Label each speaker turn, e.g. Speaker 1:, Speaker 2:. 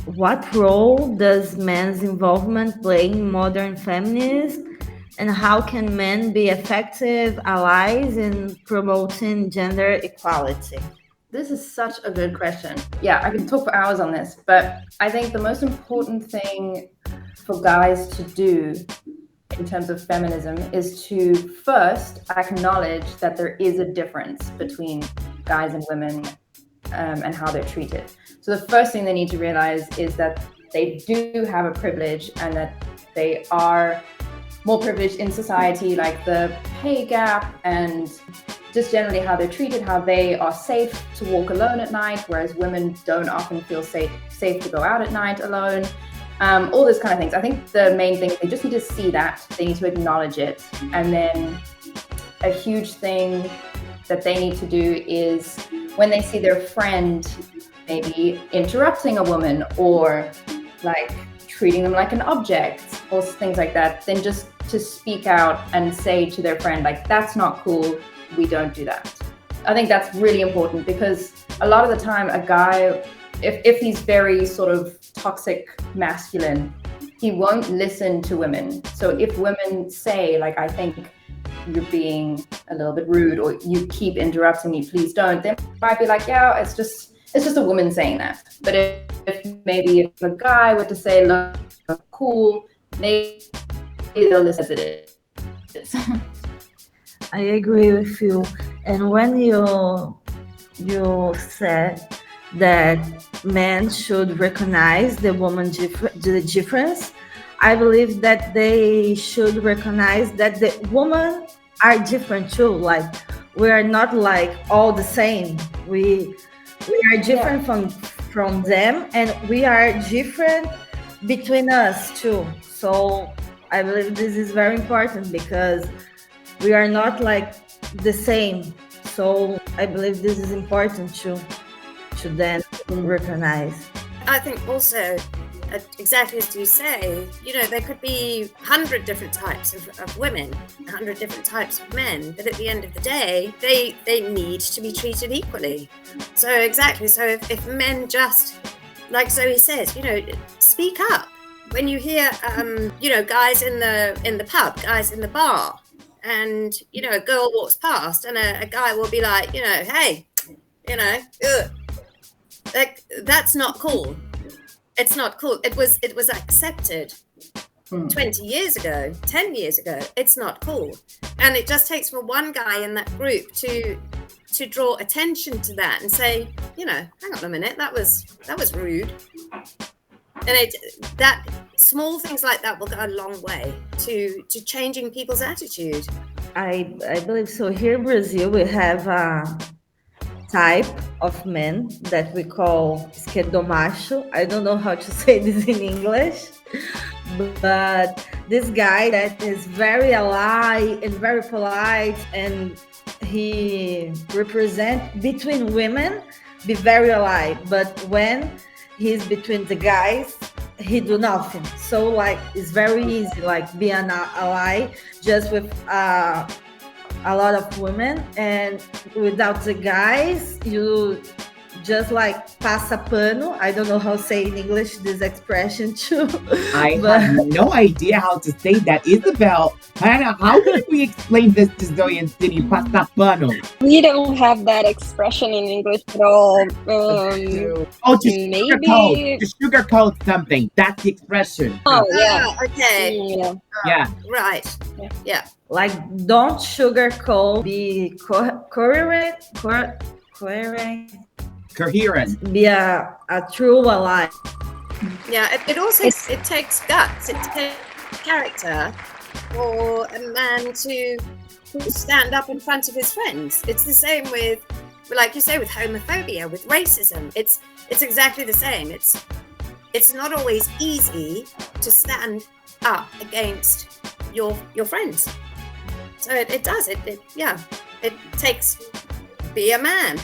Speaker 1: what role does men's involvement play in modern feminism, and how can men be effective allies in promoting gender equality?
Speaker 2: This is such a good question. Yeah, I could talk for hours on this, but I think the most important thing for guys to do in terms of feminism is to first acknowledge that there is a difference between guys and women and how they're treated. So the first thing they need to realize is that they do have a privilege and that they are more privileged in society, like the pay gap and just generally how they're treated, how they are safe to walk alone at night, whereas women don't often feel safe to go out at night alone. All those kind of things. I think the main thing is they just need to see that, they need to acknowledge it. And then a huge thing that they need to do is when they see their friend maybe interrupting a woman or like treating them like an object or things like that, then just to speak out and say to their friend, like, that's not cool, we don't do that. I think that's really important because a lot of the time a guy, if he's very sort of toxic masculine, he won't listen to women. So if women say, like, I think you're being a little bit rude or you keep interrupting me, please don't, they might be like, yeah, it's just a woman saying that. But if a guy were to say, look, cool, maybe they'll listen as it is.
Speaker 1: I agree with you. And when you said that men should recognize the the difference, I believe that they should recognize that the women are different too. Like, we are not like all the same. We are different from them, and we are different between us too. So I believe this is very important because we are not like the same. So I believe this is important to then recognize.
Speaker 3: I think also, exactly as you say, there could be 100 different types of women, 100 different types of men, but at the end of the day, they need to be treated equally. So exactly, so if men just, like Zoe says, speak up. When you hear, guys in the pub, guys in the bar, and, a girl walks past and a guy will be like, hey, ugh. Like, that's not cool. It's not cool. It was accepted 20 years ago, 10 years ago. It's not cool. And it just takes for one guy in that group to draw attention to that and say, hang on a minute, that was rude. And that small things like that will go a long way to changing people's attitude.
Speaker 1: I believe so. Here in Brazil, we have a type of men that we call esquerdomacho. I don't know how to say this in English, but this guy that is very ally and very polite, and he represents between women, be very ally, but when he's between the guys, he do nothing. So like, it's very easy, like, be an ally just with a lot of women, and without the guys, you just like passa pano. I don't know how to say in English this expression too.
Speaker 4: I have no idea how to say that. Isabel, Hannah, how can we explain this to Zoe and Cindy? Passa pano.
Speaker 5: We don't have that expression in English at all.
Speaker 4: To sugarcoat something. That's the expression.
Speaker 5: Oh, yeah.
Speaker 3: Okay.
Speaker 4: Yeah.
Speaker 3: Right. Yeah.
Speaker 1: Like, don't sugarcoat, be coherent.
Speaker 4: Coherent.
Speaker 1: Be a true ally.
Speaker 3: Yeah, it also it takes guts. It takes character for a man to stand up in front of his friends. It's the same with, like you say, with homophobia, with racism. It's exactly the same. It's not always easy to stand up against your friends. So it does. It takes, be a man.